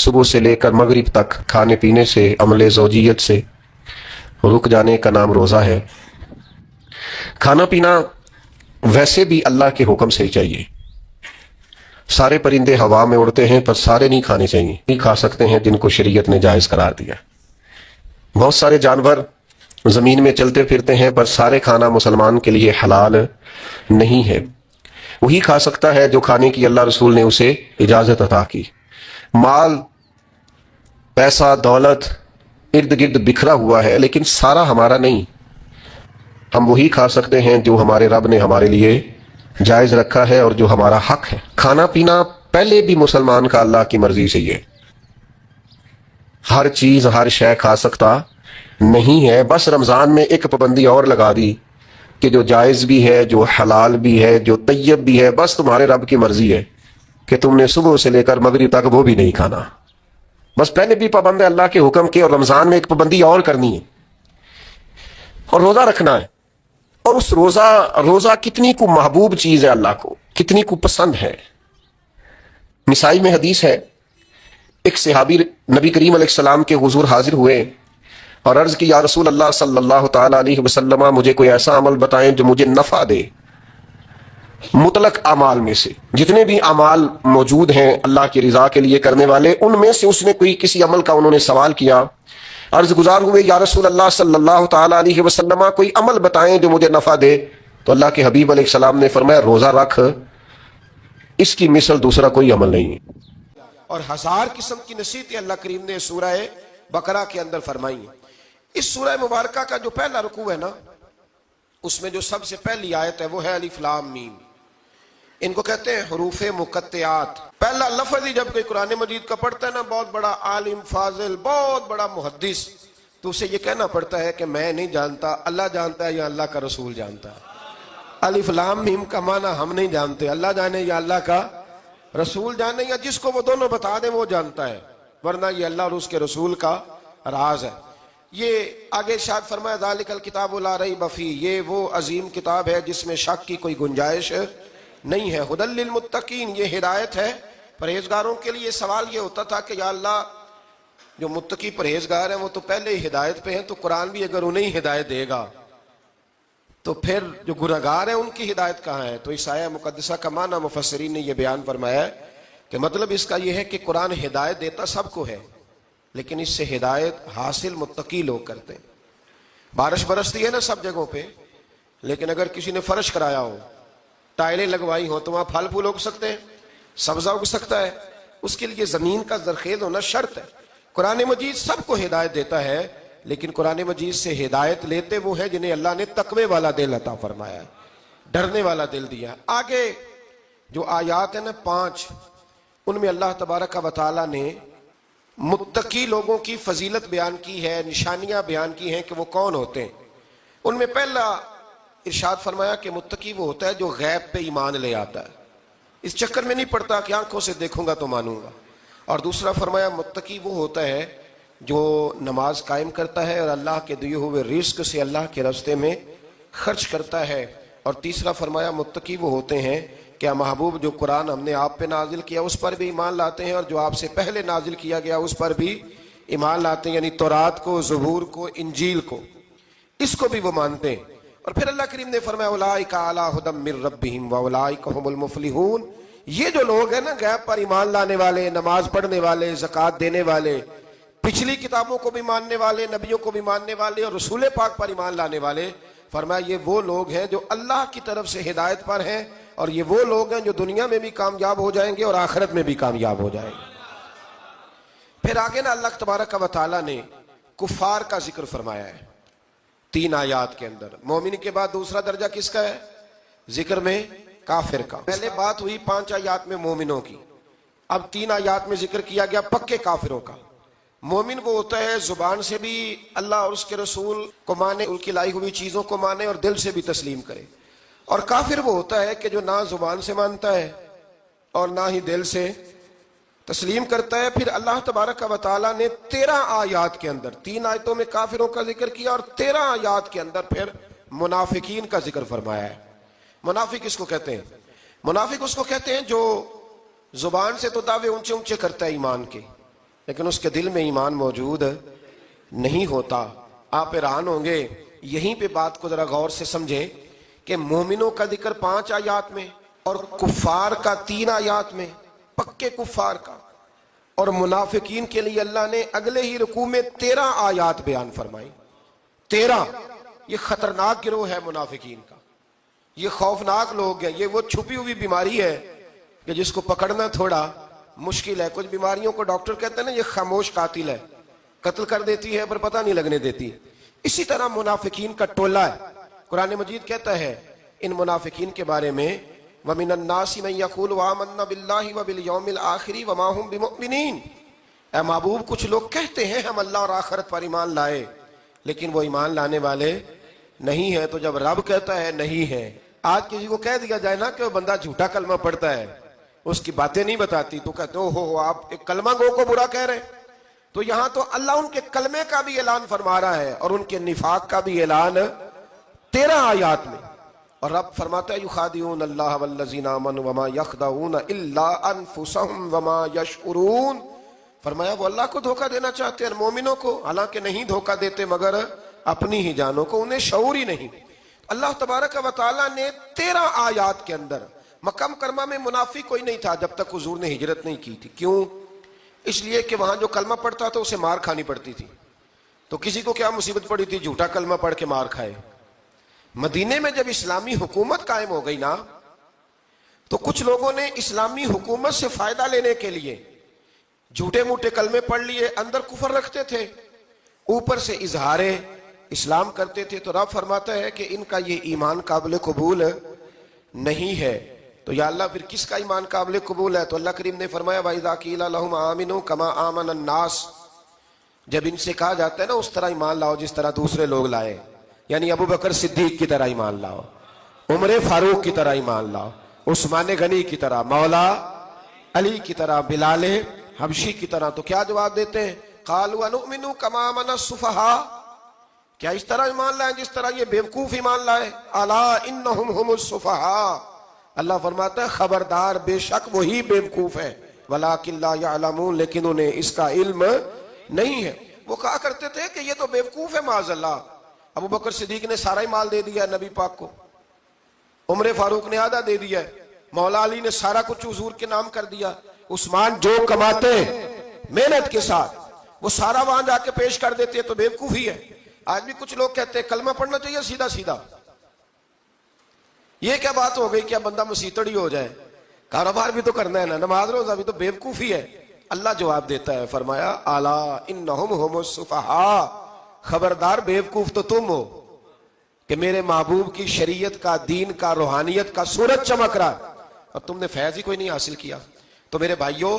صبح سے لے کر مغرب تک کھانے پینے سے، عمل زوجیت سے رک جانے کا نام روزہ ہے۔ کھانا پینا ویسے بھی اللہ کے حکم سے ہی چاہیے۔ سارے پرندے ہوا میں اڑتے ہیں پر سارے نہیں کھانے چاہیے، نہیں کھا سکتے ہیں جن کو شریعت نے جائز قرار دیا۔ بہت سارے جانور زمین میں چلتے پھرتے ہیں پر سارے کھانا مسلمان کے لیے حلال نہیں ہے۔ وہی کھا سکتا ہے جو کھانے کی اللہ رسول نے اسے اجازت عطا کی۔ مال، پیسہ، دولت ارد گرد بکھرا ہوا ہے لیکن سارا ہمارا نہیں۔ ہم وہی کھا سکتے ہیں جو ہمارے رب نے ہمارے لیے جائز رکھا ہے اور جو ہمارا حق ہے۔ کھانا پینا پہلے بھی مسلمان کا اللہ کی مرضی سے ہی ہے۔ ہر چیز ہر شے کھا سکتا نہیں ہے، بس رمضان میں ایک پابندی اور لگا دی کہ جو جائز بھی ہے، جو حلال بھی ہے، جو طیب بھی ہے، بس تمہارے رب کی مرضی ہے کہ تم نے صبح سے لے کر مغرب تک وہ بھی نہیں کھانا۔ بس پہلے بھی پابند ہے اللہ کے حکم کے، اور رمضان میں ایک پابندی اور کرنی ہے اور روزہ رکھنا ہے۔ اور اس روزہ کتنی کو محبوب چیز ہے، اللہ کو کتنی کو پسند ہے۔ نسائی میں حدیث ہے، ایک صحابی نبی کریم علیہ السلام کے حضور حاضر ہوئے اور عرض کی، یا رسول اللہ صلی اللہ تعالی علیہ وسلم، مجھے کوئی ایسا عمل بتائیں جو مجھے نفع دے۔ مطلق اعمال میں سے جتنے بھی اعمال موجود ہیں اللہ کی رضا کے لیے کرنے والے، ان میں سے اس نے کوئی کسی عمل کا انہوں نے سوال کیا۔ عرض گزار ہوئے، یا رسول اللہ صلی اللہ تعالی علیہ وسلم، کوئی عمل بتائیں جو مجھے نفع دے۔ تو اللہ کے حبیب علیہ السلام نے فرمایا، روزہ رکھ، اس کی مثل دوسرا کوئی عمل نہیں۔ اور 1000 قسم کی نصیحتیں اللہ کریم نے سورہ بقرہ کے اندر فرمائی ہیں۔ اس سورہ مبارکہ کا جو پہلا رکوع ہے نا، اس میں جو سب سے پہلی آیت ہے وہ ہے الف لام میم۔ ان کو کہتے ہیں حروف مقطعات۔ پہلا لفظ ہی جب کوئی قرآن مجید کا پڑھتا ہے نا، بہت بڑا عالم فاضل، بہت بڑا محدث، تو اسے یہ کہنا پڑتا ہے کہ میں نہیں جانتا، اللہ جانتا ہے یا اللہ کا رسول جانتا ہے۔ الف لام میم کا معنی ہم نہیں جانتے، اللہ جانے یا اللہ کا رسول جانے، یا جس کو وہ دونوں بتا دیں وہ جانتا ہے، ورنہ یہ اللہ اور اس کے رسول کا راز ہے۔ یہ آگے ارشاد فرمایا، ذالک الکتاب لا ریب فیہ، یہ وہ عظیم کتاب ہے جس میں شک کی کوئی گنجائش نہیں ہے۔ ھدی للمتقین، یہ ہدایت ہے پرہیزگاروں کے لیے۔ سوال یہ ہوتا تھا کہ یا اللہ، جو متقی پرہیزگار ہیں وہ تو پہلے ہی ہدایت پہ ہیں، تو قرآن بھی اگر انہیں ہدایت دے گا تو پھر جو گنہگار ہیں ان کی ہدایت کہاں ہے؟ تو اس آیہ مقدسہ کا معنی مفسرین نے یہ بیان فرمایا ہے کہ مطلب اس کا یہ ہے کہ قرآن ہدایت دیتا سب کو ہے، لیکن اس سے ہدایت حاصل متقی لوگ کرتے ہیں۔ بارش برستی ہے نا سب جگہوں پہ، لیکن اگر کسی نے فرش کرایا ہو، ٹائلیں لگوائی ہو، تو وہاں پھل پھول اگ سکتے ہیں، سبزہ اگ سکتا ہے، اس کے لیے زمین کا زرخیز ہونا شرط ہے۔ قرآن مجید سب کو ہدایت دیتا ہے، لیکن قرآن مجید سے ہدایت لیتے وہ ہیں جنہیں اللہ نے تقوی والا دل عطا فرمایا ہے، ڈرنے والا دل دیا ہے۔ آگے جو آیات ہیں نا 5، ان میں اللہ تبارک و تعالیٰ نے متقی لوگوں کی فضیلت بیان کی ہے، نشانیاں بیان کی ہیں کہ وہ کون ہوتے ہیں۔ ان میں پہلا ارشاد فرمایا کہ متقی وہ ہوتا ہے جو غیب پہ ایمان لے آتا ہے، اس چکر میں نہیں پڑتا کہ آنکھوں سے دیکھوں گا تو مانوں گا۔ اور دوسرا فرمایا متقی وہ ہوتا ہے جو نماز قائم کرتا ہے اور اللہ کے دیے ہوئے رزق سے اللہ کے راستے میں خرچ کرتا ہے۔ اور تیسرا فرمایا متقی وہ ہوتے ہیں کہ محبوب جو قرآن ہم نے آپ پہ نازل کیا اس پر بھی ایمان لاتے ہیں، اور جو آپ سے پہلے نازل کیا گیا اس پر بھی ایمان لاتے ہیں، یعنی تورات کو، زبور کو، انجیل کو، اس کو بھی وہ مانتے ہیں۔ اور پھر اللہ کریم نے فرمایا اولئک علی ھدی من ربہم واولئک ھم المفلحون، یہ جو لوگ ہیں نا غیب پر ایمان لانے والے، نماز پڑھنے والے، زکوٰۃ دینے والے، پچھلی کتابوں کو بھی ماننے والے، نبیوں کو بھی ماننے والے اور رسول پاک پر ایمان لانے والے، فرمایا یہ وہ لوگ ہیں جو اللہ کی طرف سے ہدایت پر ہیں، اور یہ وہ لوگ ہیں جو دنیا میں بھی کامیاب ہو جائیں گے اور آخرت میں بھی کامیاب ہو جائیں گے۔ پھر آگے نا اللہ تبارک و تعالیٰ نے کفار کا ذکر فرمایا ہے 3 آیات کے اندر۔ مومن کے بعد دوسرا درجہ کس کا ہے؟ ذکر میں کافر کا۔ پہلے بات ہوئی 5 آیات میں مومنوں کی، اب 3 آیات میں ذکر کیا گیا پکے کافروں کا۔ مومن وہ ہوتا ہے زبان سے بھی اللہ اور اس کے رسول کو مانے، ان کی لائی ہوئی چیزوں کو مانے اور دل سے بھی تسلیم کرے۔ اور کافر وہ ہوتا ہے کہ جو نہ زبان سے مانتا ہے اور نہ ہی دل سے تسلیم کرتا ہے۔ پھر اللہ تبارک و تعالیٰ نے 13 آیات کے اندر، 3 آیتوں میں کافروں کا ذکر کیا اور 13 آیات کے اندر پھر منافقین کا ذکر فرمایا ہے۔ منافق اس کو کہتے ہیں، منافق اس کو کہتے ہیں جو زبان سے تو دعوے اونچے اونچے کرتا ہے ایمان کے، لیکن اس کے دل میں ایمان موجود نہیں ہوتا. آپ حیران ہوں گے. یہیں پہ بات کو ذرا غور سے سمجھیں کہ مومنوں کا ذکر 5 آیات میں اور کفار کا 3 آیات میں, پکے کفار کا, اور منافقین کے لیے اللہ نے اگلے ہی رکوع میں 13 آیات بیان فرمائی. 13. یہ خطرناک گروہ ہے منافقین کا, یہ خوفناک لوگ ہیں. یہ وہ چھپی ہوئی بیماری ہے کہ جس کو پکڑنا تھوڑا مشکل ہے. کچھ بیماریوں کو ڈاکٹر کہتے ہیں نا یہ خاموش قاتل ہے, قتل کر دیتی ہے پر پتہ نہیں لگنے دیتی. اسی طرح منافقین کا ٹولہ ہے. قرآن مجید کہتا ہے ان منافقین کے بارے میں وَمِنَ النَّاسِ مَن يَقُولُ آمَنَّا بِاللَّهِ وَبِالْيَوْمِ الْآخِرِ وَمَا هُمْ بِمُؤْمِنِينَ. اے محبوب کچھ لوگ کہتے ہیں ہم اللہ اور آخرت پر ایمان لائے, لیکن وہ ایمان لانے والے نہیں ہیں. تو جب رب کہتا ہے نہیں ہے, آج کسی کو کہہ دیا جائے نا کہ وہ بندہ جھوٹا کلمہ پڑھتا ہے, اس کی باتیں نہیں بتاتی, تو کہتے ہو آپ ایک کلمہ گو کو برا کہہ رہے ہیں. تو یہاں تو اللہ ان کے کلمے کا بھی اعلان فرما رہا ہے اور ان کے نفاق کا بھی اعلان 13 آیات میں. اور رب فرماتا ہے یخادعون اللہ والذین آمنوا وما یخدعون الا انفسهم وما یشعرون. فرمایا وہ اللہ کو دھوکہ دینا چاہتے ہیں مومنوں کو, حالانکہ نہیں دھوکہ دیتے مگر اپنی ہی جانوں کو, انہیں شعور ہی نہیں. اللہ تبارک و تعالیٰ نے 13 آیات کے اندر مکہ مکرمہ میں منافق کوئی نہیں تھا جب تک حضور نے ہجرت نہیں کی تھی. کیوں؟ اس لیے کہ وہاں جو کلمہ پڑھتا تھا اسے مار کھانی پڑتی تھی. تو کسی کو کیا مصیبت پڑی تھی جھوٹا کلمہ پڑھ کے مار کھائے. مدینے میں جب اسلامی حکومت قائم ہو گئی نا, تو کچھ لوگوں نے اسلامی حکومت سے فائدہ لینے کے لیے جھوٹے موٹے کلمے پڑھ لیے, اندر کفر رکھتے تھے, اوپر سے اظہار اسلام کرتے تھے. تو رب فرماتا ہے کہ ان کا یہ ایمان قابل قبول نہیں ہے. تو یا اللہ پھر کس کا ایمان قابل قبول ہے؟ تو اللہ کریم نے فرمایا وَإِذَا قِيلَ لَهُمْ آمِنُوا كَمَا آمَنَ النَّاسِ. جب ان سے کہا جاتا ہے نا اس طرح ایمان لاؤ جس طرح دوسرے لوگ لائے, یعنی ابو بکر صدیق کی طرح ایمان لاؤ, عمر فاروق کی طرح ایمان لاؤ, عثمان غنی کی طرح, مولا علی کی طرح, بلال حبشی کی طرح, تو کیا جواب دیتے ہیں؟ قالوا نؤمن كما آمن السفهاء. کیا اس طرح ایمان لائیں جس طرح یہ بیوقوف ایمان لائے؟ الا انهم هم السفهاء. اللہ فرماتا ہے خبردار بے شک وہی بیوقوف ہے, ولکن لا يعلمون, لیکن انہیں اس کا علم نہیں ہے. وہ کہا کرتے تھے کہ یہ تو بیوقوف ہے معاذ اللہ. ابو بکر صدیق نے سارا ہی مال دے دیا نبی پاک کو, عمر فاروق نے آدھا دے دیا, مولا علی نے سارا کچھ حضور کے نام کر دیا, عثمان جو کماتے محنت کے ساتھ وہ سارا وہاں جا کے پیش کر دیتے ہیں, تو بیوقوفی ہے. آج بھی کچھ لوگ کہتے ہیں کلمہ پڑھنا چاہیے سیدھا سیدھا. یہ کیا بات ہو گئی کیا بندہ مسیتڑ ہی ہو جائے؟ کاروبار بھی تو کرنا ہے نا, نماز روزہ بھی, تو بیوقوفی ہے. اللہ جواب دیتا ہے, فرمایا الا انہم هم السفہاء, خبردار بیوقوف تو تم ہو کہ میرے محبوب کی شریعت کا, دین کا, روحانیت کا سورج چمک رہا ہے اور تم نے فیض ہی کوئی نہیں حاصل کیا. تو میرے بھائیوں,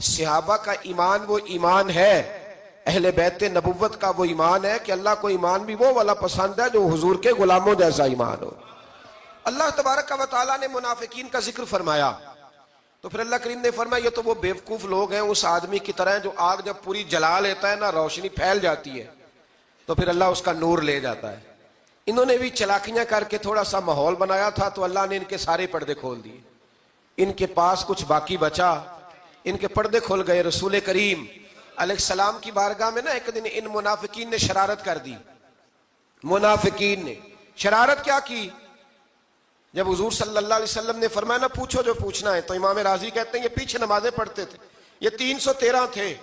صحابہ کا ایمان وہ ایمان ہے, اہل بیت نبوت کا وہ ایمان ہے کہ اللہ کو ایمان بھی وہ والا پسند ہے جو حضور کے غلاموں جیسا ایمان ہو. اللہ تبارک و تعالیٰ نے منافقین کا ذکر فرمایا, تو پھر اللہ کریم نے فرمایا یہ تو وہ بیوقوف لوگ ہیں اس آدمی کی طرح جو آگ جب پوری جلا لیتا ہے نا, روشنی پھیل جاتی ہے تو پھر اللہ اس کا نور لے جاتا ہے. انہوں نے بھی چلاکیاں کر کے تھوڑا سا ماحول بنایا تھا, تو اللہ نے ان کے سارے پردے کھول دیے. ان کے پاس کچھ باقی بچا, ان کے پردے کھل گئے. رسول کریم علیہ السلام کی بارگاہ میں نا ایک دن ان منافقین نے شرارت کر دی. منافقین نے شرارت کیا کی؟ جب حضور صلی اللہ علیہ وسلم نے فرمایا نا پوچھو جو پوچھنا ہے, تو امام راضی کہتے ہیں یہ پیچھے نمازیں پڑھتے تھے, یہ 313 تھے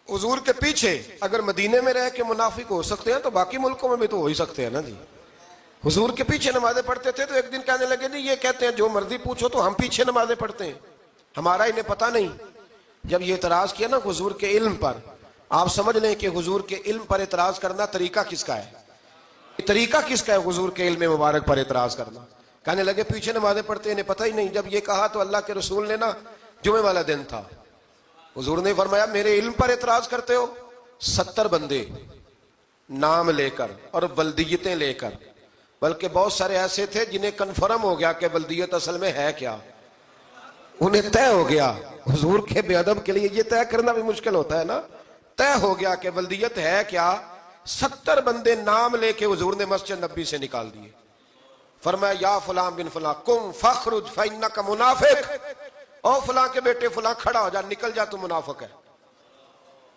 حضور کے پیچھے. اگر مدینے میں رہ کے منافق ہو سکتے ہیں تو باقی ملکوں میں بھی تو ہو ہی سکتے ہیں نا جی. حضور کے پیچھے نمازیں پڑھتے تھے, تو ایک دن کہنے لگے جی یہ کہتے ہیں جو مرضی پوچھو تو ہم پیچھے نمازیں پڑھتے ہیں, ہمارا انہیں پتہ نہیں. جب یہ اعتراض کیا نا حضور کے علم پر, آپ سمجھ لیں کہ حضور کے علم پر اعتراض کرنا طریقہ کس کا ہے, طریقہ کس کا ہے حضور کے علم مبارک پر اعتراض کرنا. کہنے لگے پیچھے نمازیں پڑھتے انہیں پتہ ہی نہیں. جب یہ کہا تو اللہ کے رسول نے نا, جمعے والا دن تھا, حضور نے فرمایا میرے علم پر اعتراض کرتے ہو؟ 70 بندے نام لے کر اور ولدیتیں لے کر, بلکہ بہت سارے ایسے تھے جنہیں کنفرم ہو گیا کہ ولدیت اصل میں ہے کیا, انہیں طے ہو گیا. حضور کے بے ادب کے لیے یہ طے کرنا بھی مشکل ہوتا ہے نا. طے ہو گیا کہ ولدیت ہے کیا. 70 بندے نام لے کے حضور نے مسجد نبی سے نکال دیے. فرمایا یا فلاں بن فلاں قم فخرج فإنک منافق, او فلاں کے بیٹے فلاں کھڑا ہو جا, نکل جا تو منافق ہے.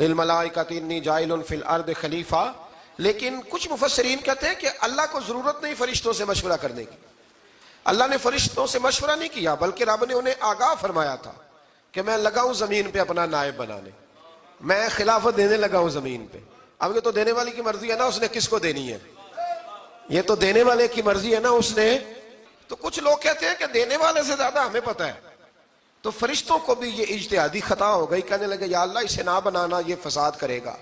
للملائکۃ انی جاعل فی الارض خلیفہ. لیکن کچھ مفسرین کہتے ہیں کہ اللہ کو ضرورت نہیں فرشتوں سے مشورہ کرنے کی. اللہ نے فرشتوں سے مشورہ نہیں کیا، بلکہ رب نے انہیں آگاہ فرمایا تھا کہ میں لگا ہوں زمین پہ اپنا نائب بنانے، میں خلافت دینے لگا ہوں زمین پہ. اب یہ تو دینے والی کی مرضی ہے نا، اس نے کس کو دینی ہے؟ یہ تو دینے والے کی مرضی ہے نا، اس نے. تو کچھ لوگ کہتے ہیں کہ دینے والے سے زیادہ ہمیں پتہ ہے. تو فرشتوں کو بھی یہ اجتہادی خطا ہو گئی، کہنے لگے یا اللہ اسے نہ بنانا، یہ فساد کرے گا،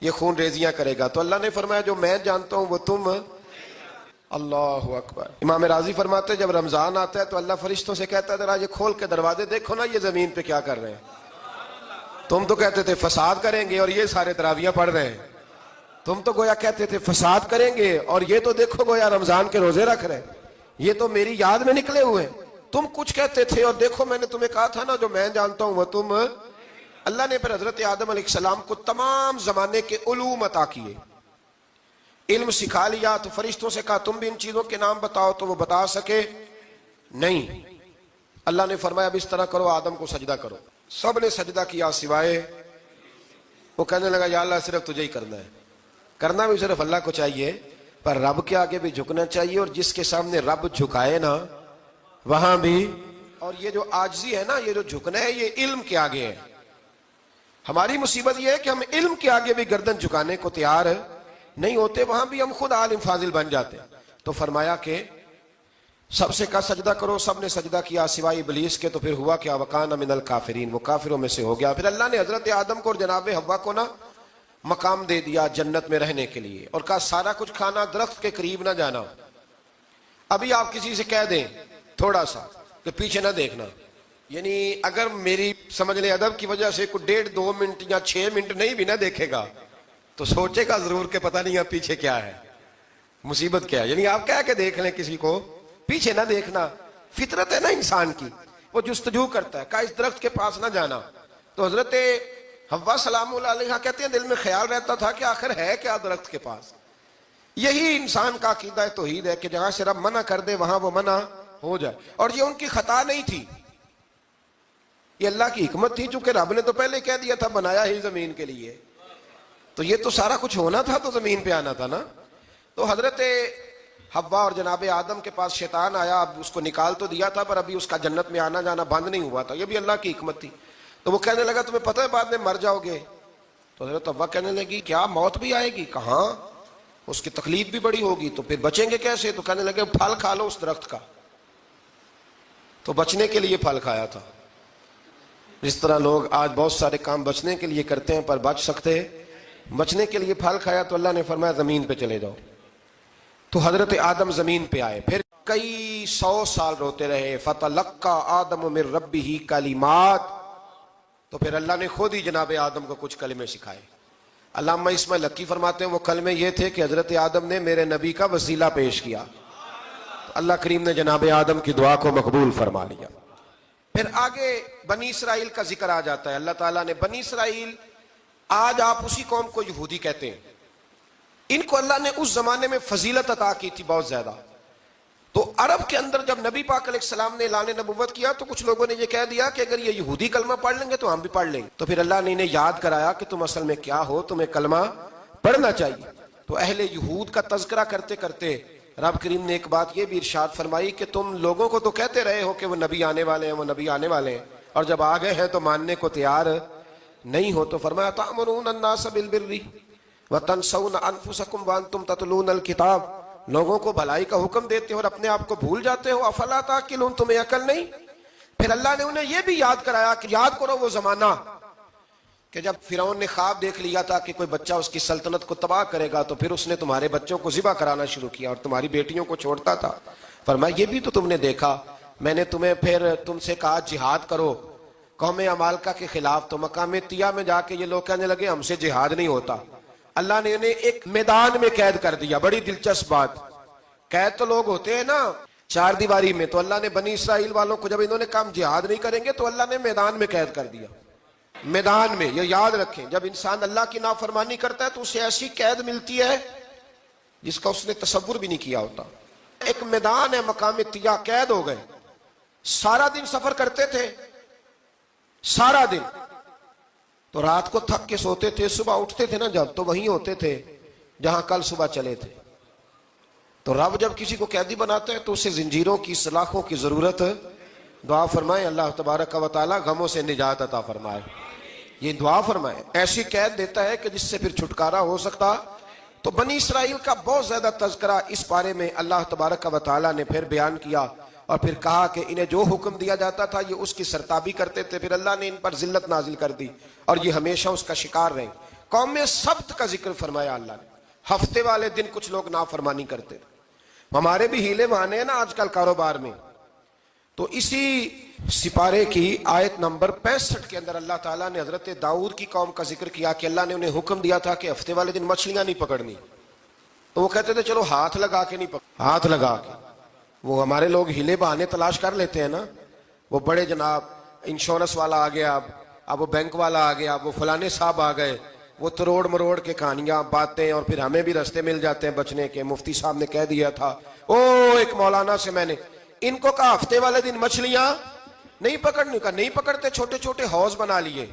یہ خون ریزیاں کرے گا. تو اللہ نے فرمایا جو میں جانتا ہوں وہ تم. اللہ اکبر. امام راضی فرماتے جب رمضان آتا ہے تو اللہ فرشتوں سے کہتا ہے ذرا یہ کھول کے دروازے دیکھو نا یہ زمین پہ کیا کر رہے ہیں. تم تو کہتے تھے فساد کریں گے اور یہ سارے تراویحیں پڑھ رہے ہیں. تم تو گویا کہتے تھے فساد کریں گے اور یہ تو دیکھو گویا رمضان کے روزے رکھ رہے ہیں. یہ تو میری یاد میں نکلے ہوئے ہیں. تم کچھ کہتے تھے اور دیکھو میں نے تمہیں کہا تھا نا جو میں جانتا ہوں وہ تم. اللہ نے پھر حضرت آدم علیہ السلام کو تمام زمانے کے علوم عطا کیے، علم سکھا لیا. تو فرشتوں سے کہا تم بھی ان چیزوں کے نام بتاؤ، تو وہ بتا سکے نہیں. اللہ نے فرمایا اب اس طرح کرو، آدم کو سجدہ کرو. سب نے سجدہ کیا سوائے. وہ کہنے لگا یا اللہ صرف تجھے ہی کرنا ہے. کرنا بھی صرف اللہ کو چاہیے، پر رب کے آگے بھی جھکنا چاہیے، اور جس کے سامنے رب جھکائے نا وہاں بھی. اور یہ جو عاجزی ہے نا، یہ جو جھکنا ہے، یہ علم کے آگے ہے. ہماری مصیبت یہ ہے کہ ہم علم کے آگے بھی گردن جھکانے کو تیار نہیں ہوتے، وہاں بھی ہم خود عالم فاضل بن جاتے. تو فرمایا کہ سب سے کہا سجدہ کرو. سب نے سجدہ کیا سوائے ابلیس کے. تو پھر ہوا کیا؟ وَكَانَ مِنَ الْكَافِرِينَ، وہ کافروں میں سے ہو گیا. پھر اللہ نے حضرت آدم کو اور جناب حوا کو نا مقام دے دیا جنت میں رہنے کے لیے، اور کہا سارا کچھ کھانا، درخت کے قریب نہ جانا. ابھی آپ کسی سے کہہ دیں تھوڑا سا کہ پیچھے نہ دیکھنا، یعنی اگر میری سمجھ لیں ادب کی وجہ سے کوئی 1.5-2 منٹ یا 6 منٹ نہیں بھی نہ دیکھے گا تو سوچے گا ضرور کہ پتہ نہیں اب پیچھے کیا ہے، مصیبت کیا ہے. یعنی آپ کہہ کے دیکھ لیں کسی کو، پیچھے نہ دیکھنا. فطرت ہے نا انسان کی، وہ جستجو کرتا ہے، کہا اس درخت کے پاس نہ جانا. تو حضرت حوا سلام اللہ علیہ کہتے ہیں دل میں خیال رہتا تھا کہ آخر ہے کیا درخت کے پاس. یہی انسان کا عقیدہ توحید ہے کہ جہاں سے رب منع کر دے وہاں وہ منع ہو جائے. اور یہ ان کی خطا نہیں تھی، یہ اللہ کی حکمت تھی، چونکہ رب نے تو پہلے کہہ دیا تھا بنایا ہی زمین کے لیے، تو یہ تو سارا کچھ ہونا تھا تو زمین پہ آنا تھا نا. تو حضرت حوا اور جناب آدم کے پاس شیطان آیا. اب اس کو نکال تو دیا تھا پر ابھی اس کا جنت میں آنا جانا بند نہیں ہوا تھا، یہ بھی اللہ کی حکمت تھی. تو وہ کہنے لگا تمہیں پتہ ہے بعد میں مر جاؤ گے. تو حضرت حوا کہنے لگی کیا موت بھی آئے گی؟ کہاں، اس کی تکلیف بھی بڑی ہوگی، تو پھر بچیں گے کیسے؟ تو کہنے لگے پھل کھا لو اس درخت کا. تو بچنے کے لیے پھل کھایا تھا. جس طرح لوگ آج بہت سارے کام بچنے کے لیے کرتے ہیں پر بچ سکتے، بچنے کے لیے پھل کھایا. تو اللہ نے فرمایا زمین پہ چلے جاؤ. تو حضرت آدم زمین پہ آئے، پھر کئی 100 سال روتے رہے. فَتَلَقَّى آدَمُ مِن رَبِّهِ کلمات. تو پھر اللہ نے خود ہی جناب آدم کو کچھ کلمے سکھائے. علامہ اسماعیل حقی فرماتے ہیں وہ کلمے یہ تھے کہ حضرت آدم نے میرے نبی کا وسیلہ پیش کیا، تو اللہ کریم نے جناب آدم کی دعا کو مقبول فرما لیا. پھر آگے بنی اسرائیل کا ذکر آ جاتا ہے. اللہ تعالیٰ نے بنی اسرائیل، آج آپ اسی قوم کو یہودی کہتے ہیں، ان کو اللہ نے اس زمانے میں فضیلت عطا کی تھی بہت زیادہ. تو عرب کے اندر جب نبی پاک علیہ السلام نے اعلان نبوت کیا تو کچھ لوگوں نے یہ کہہ دیا کہ اگر یہ یہودی کلمہ پڑھ لیں گے تو ہم بھی پڑھ لیں گے. تو پھر اللہ نے انہیں یاد کرایا کہ تم اصل میں کیا ہو، تمہیں کلمہ پڑھنا چاہیے. تو اہل یہود کا تذکرہ کرتے کرتے رب کریم نے ایک بات یہ بھی ارشاد فرمائی کہ تم لوگوں کو تو کہتے رہے ہو کہ وہ نبی آنے والے ہیں، وہ نبی آنے والے ہیں، اور جب آ گئے ہیں تو ماننے کو تیار نہیں ہو. تو فرمایا تأمرون الناس بالبر وتنسون انفسکم وانتم تتلون الکتاب، لوگوں کو بھلائی کا حکم دیتے ہو اور اپنے آپ کو بھول جاتے ہو. افلا تعقلون، تمہیں عقل نہیں؟ پھر اللہ نے انہیں یہ بھی یاد کرایا کہ یاد کرو وہ زمانہ کہ جب فرعون نے خواب دیکھ لیا تھا کہ کوئی بچہ اس کی سلطنت کو تباہ کرے گا، تو پھر اس نے تمہارے بچوں کو ذبح کرانا شروع کیا اور تمہاری بیٹیوں کو چھوڑتا تھا. فرمایا یہ بھی تو تم نے دیکھا، میں نے تمہیں پھر تم سے کہا جہاد کرو قوم عمالقہ کے خلاف، تو مقام طیہ میں جا کے یہ لوگ کہنے لگے ہم سے جہاد نہیں ہوتا. اللہ نے انہیں ایک میدان میں قید کر دیا. بڑی دلچسپ بات، قید تو لوگ ہوتے ہیں نا چار دیواری میں، تو اللہ نے بنی اسرائیل والوں کو جب انہوں نے کہا جہاد نہیں کریں گے تو اللہ نے میدان میں قید کر دیا. میدان میں، یہ یاد رکھیں، جب انسان اللہ کی نافرمانی کرتا ہے تو اسے ایسی قید ملتی ہے جس کا اس نے تصور بھی نہیں کیا ہوتا. ایک میدان ہے مقام طیہ، قید ہو گئے، سارا دن سفر کرتے تھے، سارا دن تو رات کو تھک کے سوتے تھے, صبح اٹھتے تھے نا جب, تو وہیں ہوتے تھے جہاں کل صبح چلے تھے. تو رب جب کسی کو قیدی بناتا ہے تو اسے زنجیروں کی, سلاخوں کی ضرورت. دعا فرمائے اللہ تبارک و تعالی غموں سے نجات عطا فرمائے. یہ دعا فرمائے. ایسی قید دیتا ہے کہ جس سے پھر چھٹکارا ہو سکتا. تو بنی اسرائیل کا بہت زیادہ تذکرہ اس بارے میں اللہ تبارک و تعالی نے پھر بیان کیا, اور پھر کہا کہ انہیں جو حکم دیا جاتا تھا یہ اس کی سرتابی کرتے تھے. پھر اللہ نے ان پر ذلت نازل کر دی اور یہ ہمیشہ اس کا شکار رہے. قوم سبت کا ذکر فرمایا اللہ نے. ہفتے والے دن کچھ لوگ نافرمانی کرتے تھے. ہمارے بھی ہیلے بہانے ہیں نا آج کل کاروبار میں. تو اسی سپارے کی آیت نمبر 65 کے اندر اللہ تعالیٰ نے حضرت داؤد کی قوم کا ذکر کیا کہ اللہ نے انہیں حکم دیا تھا کہ ہفتے والے دن مچھلیاں نہیں پکڑنی. تو وہ کہتے تھے چلو ہاتھ لگا کے نہیں پکڑ, ہاتھ لگا کے. وہ ہمارے لوگ ہیلے بہانے تلاش کر لیتے ہیں نا. وہ بڑے جناب انشورنس والا آ گیا, اب وہ بینک والا آ گیا, وہ فلانے صاحب آ گئے, وہ تروڑ مروڑ کے کہانیاں باتیں, اور پھر ہمیں بھی رستے مل جاتے ہیں بچنے کے. مفتی صاحب نے کہہ دیا تھا, ایک مولانا سے میں نے ان کو کہا ہفتے والے دن مچھلیاں نہیں پکڑنے کا. نہیں پکڑتے, چھوٹے چھوٹے حوض بنا لیے,